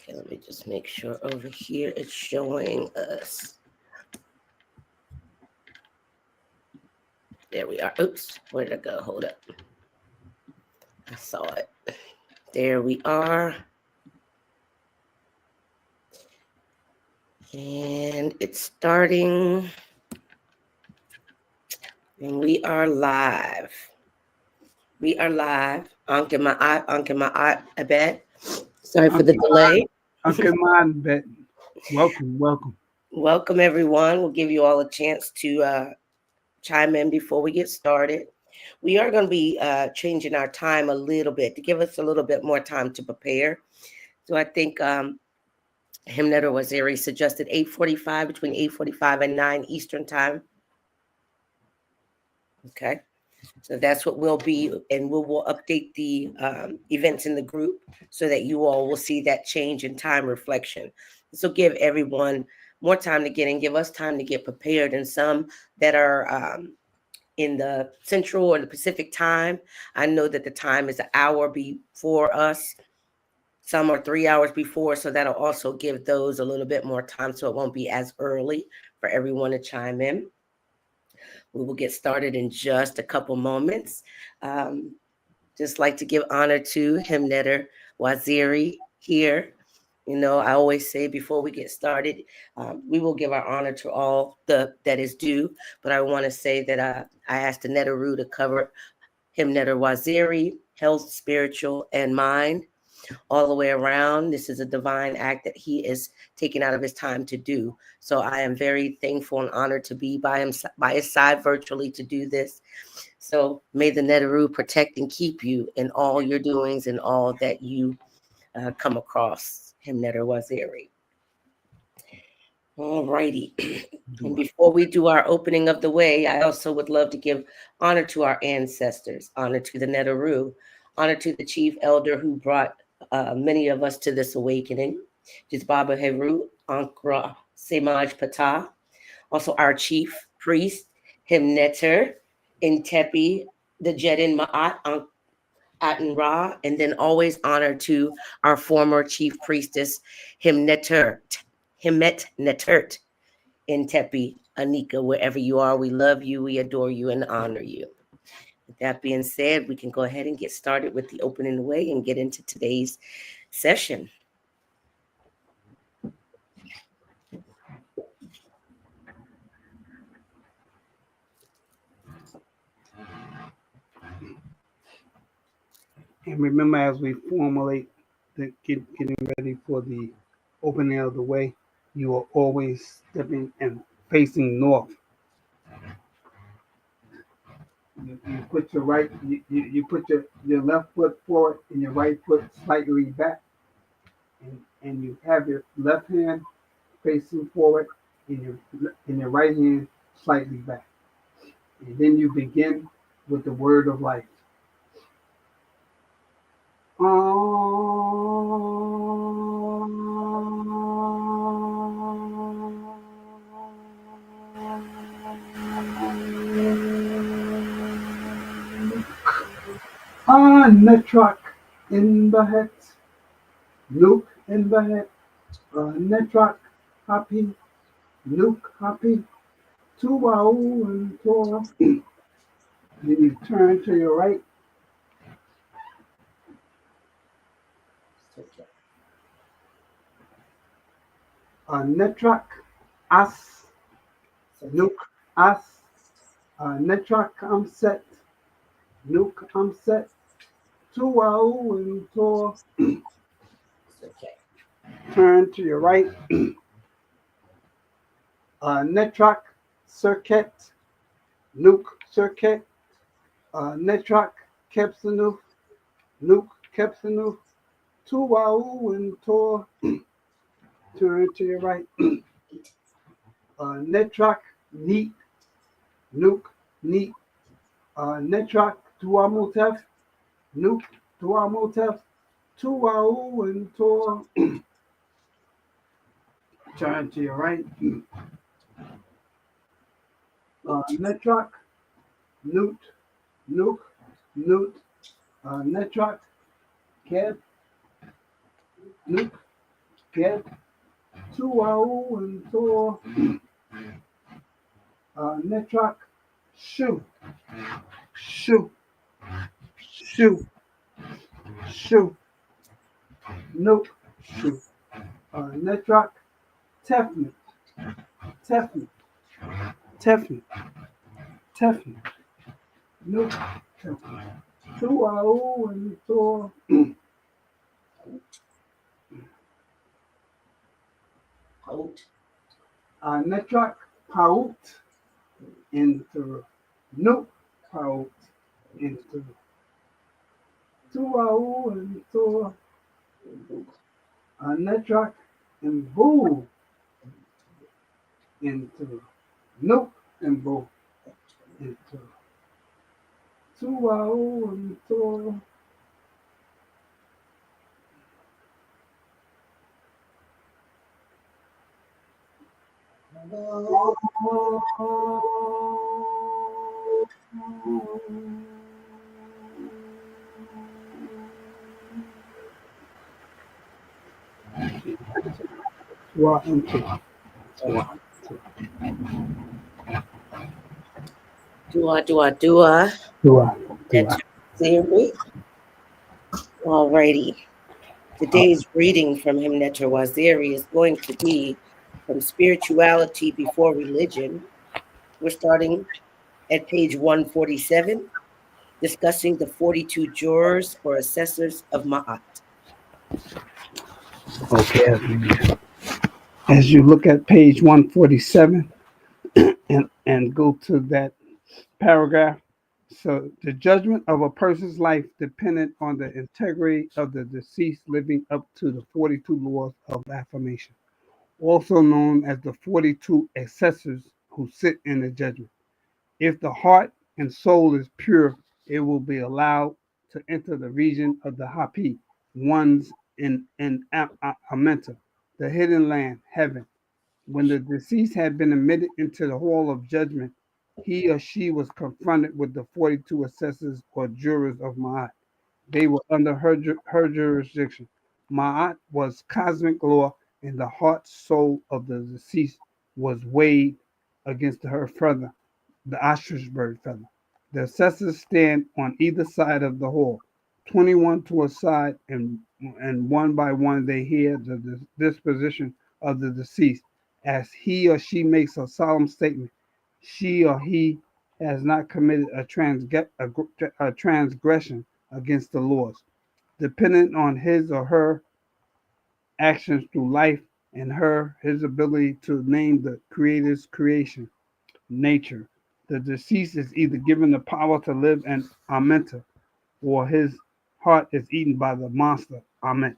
Okay, let me just make sure over here it's showing us. There we are. Oops, where did it go? Hold up. I saw it. There we are. And it's starting. And we are live. We are live. Nh M Hrw, I bet. Sorry for the delay. Welcome. Welcome, everyone. We'll give you all a chance to chime in before we get started. We are going to be changing our time a little bit to give us a little bit more time to prepare. So I think Nh M Hrw suggested 8:45, between 8:45 and 9 Eastern time. Okay. So that's what we'll be, and we'll update the events in the group so that you all will see that change in time reflection. This will give everyone more time to get in, give us time to get prepared, and some that are in the Central or the Pacific time, I know that the time is an hour before us. Some are 3 hours before, so that'll also give those a little bit more time so it won't be as early for everyone to chime in. We will get started in just a couple moments. Just like to give honor to Nh M Hrw here. You know, I always say before we get started, we will give our honor to all that is due. But I want to say that I asked the Nh M Hrw to cover Nh M Hrw, health, spiritual, and mind, all the way around. This is a divine act that he is taking out of his time to do. So I am very thankful and honored to be by his side virtually to do this. So may the Nh M Hrw protect and keep you in all your doings and all that you come across. Nh M Hrw. All righty. And before we do our opening of the way, I also would love to give honor to our ancestors, honor to the Nh M Hrw, honor to the chief elder who brought many of us to this awakening, just Baba Heru, Ankra Semaj Pata, also our chief priest, Nh M Hrw, Intepi, the Jedin Ma'at, Aten Ra, and then always honor to our former chief priestess, Himmet Netert, in Tepi, Anika, wherever you are. We love you, we adore you, and honor you. With that being said, we can go ahead and get started with the opening way and get into today's session. And remember, as we formulate getting ready for the opening of the way, you are always stepping and facing north. You put your you put your left foot forward and your right foot slightly back, and you have your left hand facing forward and your right hand slightly back. And then you begin with the word of life. Netrak in the head, Luke in the head, Netrak happy, Luke happy, Tuwau and Tor. Then you turn to your right. Netrak as, Luke as, Netrak set, Luke set, Tuwau and Tor. Turn to your right. Netrak circuit, Luke circuit, Netrak Kepsanuf, Luke Kepsanuf, Tuwau and Tor. Turn to your right. Netrak neat, Luke neat, Netrak Tuamotef, Luke Tuamotef, Tuwau and Tor. Turn to your right. Netrak, Newt, Nuke, Newt, Netrak, Kev, Nuke, Get Tuau and Tor Netrak Shu Shu Shu Shu Nook Shu Netrak Tefnut Tefnut Tefnut Tefnut Nook Tefnut Tuau and Tor Out. Netrak Paut into Nook Paut into Tuau and Tor Netrak and Boo into Nook and Boo into Tuau and Tor Tua into Tua Dua. Tua Tua. That's theory. Alrighty. Today's reading from Him Waziri is going to be from Spirituality Before Religion. We're starting at page 147, discussing the 42 jurors or assessors of Ma'at. Okay, as you look at page 147 and go to that paragraph. So the judgment of a person's life depended on the integrity of the deceased living up to the 42 laws of affirmation, also known as the 42 assessors who sit in the judgment. If the heart and soul is pure, it will be allowed to enter the region of the Hapi, ones in Amenta, the hidden land, heaven. When the deceased had been admitted into the hall of judgment, he or she was confronted with the 42 assessors or jurors of Ma'at. They were under her jurisdiction. Ma'at was cosmic law, and the heart soul of the deceased was weighed against her feather, the ostrich bird feather. The assessors stand on either side of the hall, 21 to a side, and one by one they hear the disposition of the deceased as he or she makes a solemn statement. She or he has not committed a transgression against the laws, dependent on his or her actions through life and his ability to name the Creator's creation, nature. The deceased is either given the power to live in Amenta or his heart is eaten by the monster Amen.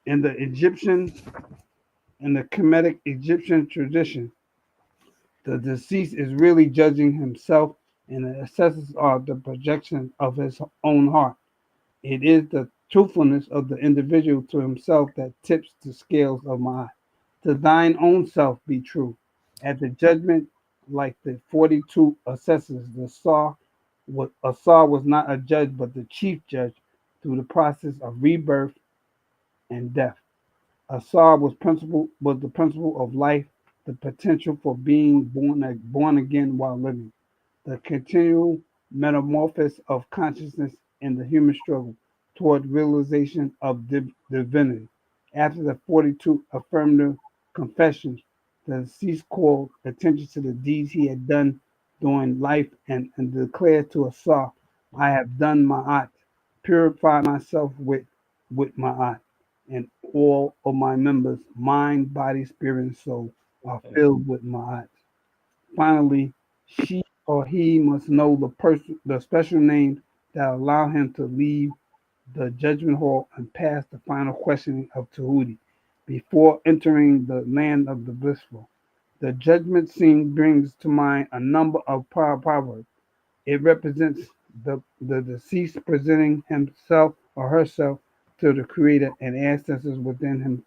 In the Egyptian, in the Kemetic Egyptian tradition, the deceased is really judging himself, and the assessors are the projection of his own heart. It is the truthfulness of the individual to himself that tips the scales of my eye. To thine own self be true. At the judgment, like the 42 assessors, Asar was not a judge but the chief judge through the process of rebirth and death. Asar was the principle of life, the potential for being born again while living, the continual metamorphosis of consciousness in the human struggle toward realization of divinity. After the 42 affirmative confessions, the deceased called attention to the deeds he had done during life and declared to Asar, I have done my art, purified myself with my art, and all of my members, mind, body, spirit, and soul, are filled with my art. Finally, she or he must know the special names that allow him to leave the judgment hall and pass the final questioning of Tahuti before entering the land of the blissful. The judgment scene brings to mind a number of proverbs. It represents the deceased presenting himself or herself to the Creator and ancestors within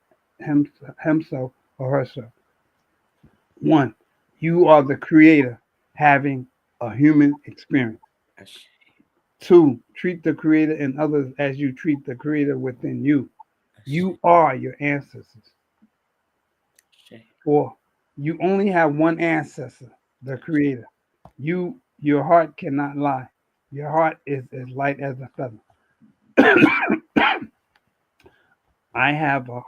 himself or herself. One, you are the Creator having a human experience. Two, treat the Creator and others as you treat the Creator within you. You are your ancestors. Or you only have one ancestor, the creator. Your heart cannot lie. Your heart is as light as a feather. I have a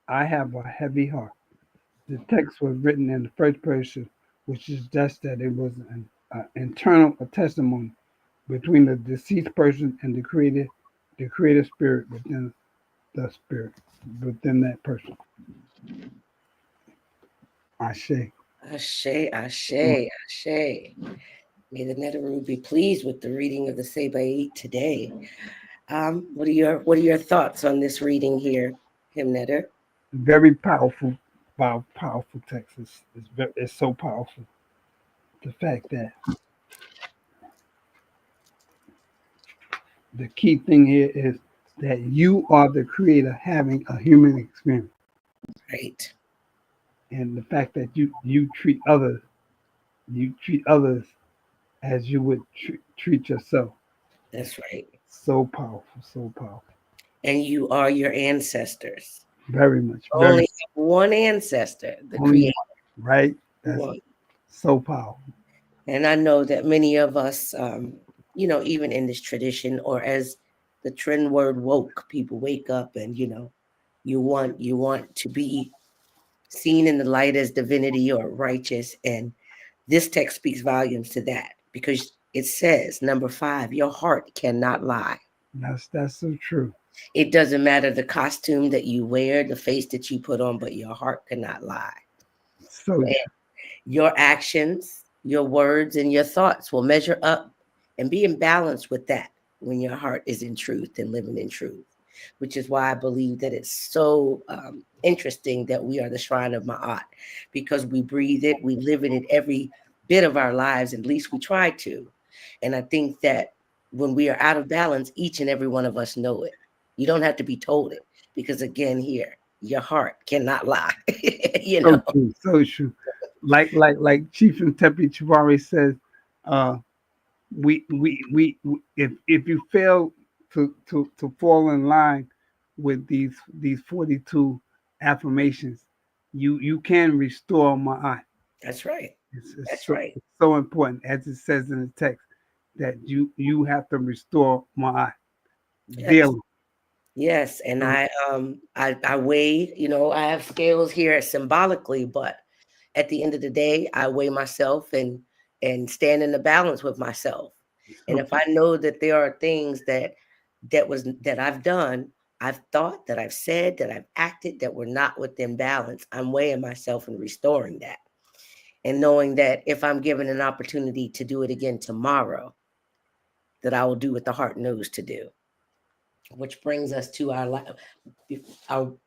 I have a heavy heart. The text was written in the first person, which suggests that it was an internal testimony between the deceased person and the creative spirit within the spirit within that person. Ashe. Ashe, Ashe, Ashe. May the Neteru be pleased with the reading of the Sebae today. What are your thoughts on this reading here, Him Netter? Very powerful, powerful text. It's so powerful. The fact that the key thing here is that you are the creator having a human experience, Right. and the fact that you treat others as you would treat yourself. That's right. So powerful, so powerful. And you are your ancestors. Very much, very Only one ancestor, the only creator. right. That's One. so powerful. And I know that many of us, even in this tradition, or as the trend word woke, people wake up and you want to be seen in the light as divinity or righteous, and this text speaks volumes to that because it says, number 5, your heart cannot lie. That's so true. It doesn't matter the costume that you wear, the face that you put on, but your heart cannot lie. So And true. your actions, your words, and your thoughts will measure up and be in balance with that when your heart is in truth and living in truth, which is why I believe that it's so interesting that we are the shrine of Ma'at, because we breathe it, we live in it every bit of our lives, at least we try to. And I think that when we are out of balance, each and every one of us know it. You don't have to be told it, because again, here, your heart cannot lie. you So know, true. So true. Like Chief and Tepi Chivari says, uh, if you fail to fall in line with these 42 affirmations, you can restore my eye. that's right. It's That's right. so important, as it says in the text, that you have to restore my eye Yes. daily. Yes, and So, I weigh, I have scales here symbolically, but at the end of the day, I weigh myself and stand in the balance with myself. And so if I know that there are things that I've done, I've thought, that I've said, that I've acted that were not within balance, I'm weighing myself and restoring that. And knowing that if I'm given an opportunity to do it again tomorrow, that I will do what the heart knows to do. Which brings us to our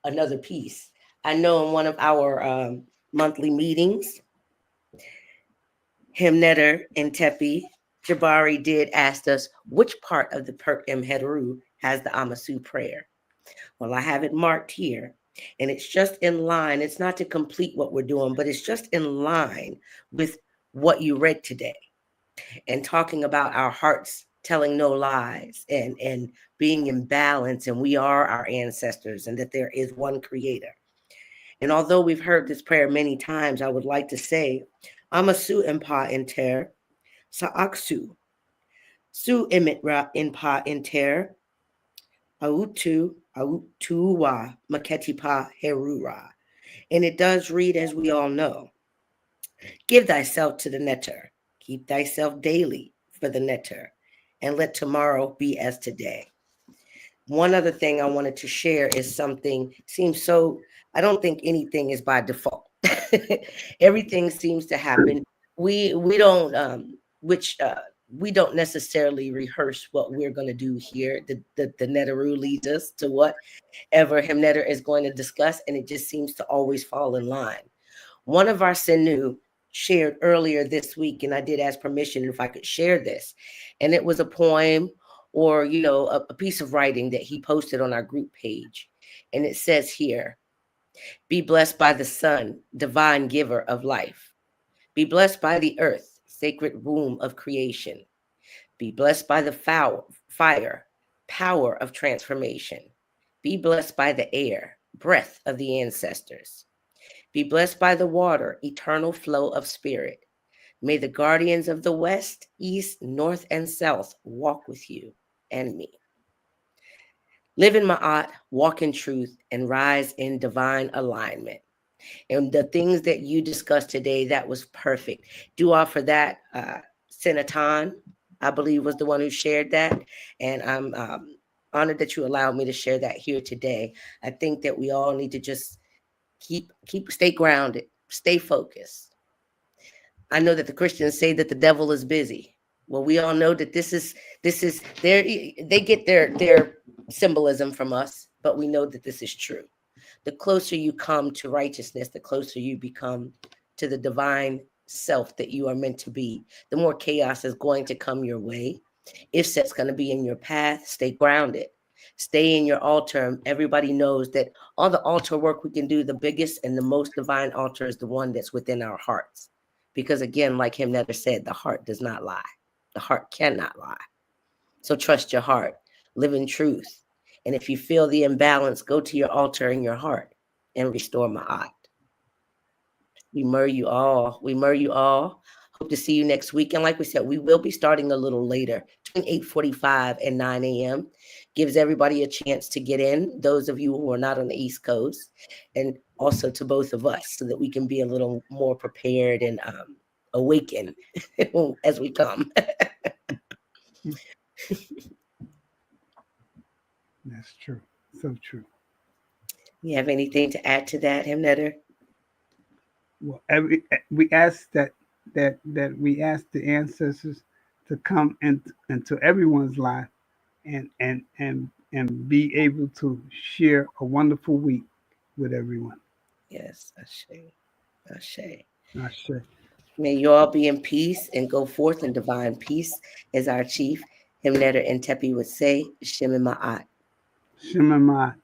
another piece. I know in one of our monthly meetings, Himnetter and Tepi Jabari did ask us which part of the Nh M Hrw has the Amasu prayer. Well, I have it marked here, and it's just in line. It's not to complete what we're doing, but it's just in line with what you read today, and talking about our hearts telling no lies, and being in balance, and we are our ancestors, and that there is one creator. And although we've heard this prayer many times, I would like to say, Amasu impa inter, Saaksu, Su imitra impa inter, Autuwa Maketipa Herura. And it does read, as we all know, give thyself to the netter, keep thyself daily for the netter, and let tomorrow be as today. One other thing I wanted to share is something seems so, I don't think anything is by default. Everything seems to happen. We don't which we don't necessarily rehearse what we're going to do here. The Neteru leads us to whatever Himnetter is going to discuss, and it just seems to always fall in line. One of our Senu shared earlier this week, and I did ask permission if I could share this. And it was a poem, or, a piece of writing that he posted on our group page. And it says here, be blessed by the sun, divine giver of life. Be blessed by the earth, sacred womb of creation. Be blessed by the fire, power of transformation. Be blessed by the air, breath of the ancestors. Be blessed by the water, eternal flow of spirit. May the guardians of the west, east, north, and south walk with you and me. Live in Ma'at, walk in truth, and rise in divine alignment. And the things that you discussed today, that was perfect. Do offer that. Senatan, I believe, was the one who shared that. And I'm honored that you allowed me to share that here today. I think that we all need to just stay grounded, stay focused. I know that the Christians say that the devil is busy. Well, we all know that this is they get their symbolism from us, but we know that this is true. The closer you come to righteousness, the closer you become to the divine self that you are meant to be, the more chaos is going to come your way. If that's going to be in your path, stay grounded. Stay in your altar. Everybody knows that all the altar work we can do, the biggest and the most divine altar is the one that's within our hearts. Because again, like Nh M Hrw said, the heart does not lie. The heart cannot lie. So trust your heart. Live in truth. And if you feel the imbalance, go to your altar in your heart and restore Ma'at. We mur you all. We mur you all. Hope to see you next week. And like we said, we will be starting a little later, between 8:45 and 9 a.m. Gives everybody a chance to get in, those of you who are not on the East Coast, and also to both of us, so that we can be a little more prepared and awakened as we come. That's true. So true. You have anything to add to that, Nh M Hrw? Well, we ask that we ask the ancestors to come into everyone's life and be able to share a wonderful week with everyone. Yes, Ashe. Ashe. I say, May you all be in peace and go forth in divine peace, as our chief, Nh M Hrw and Tepi would say, Shem Ma'at. Shema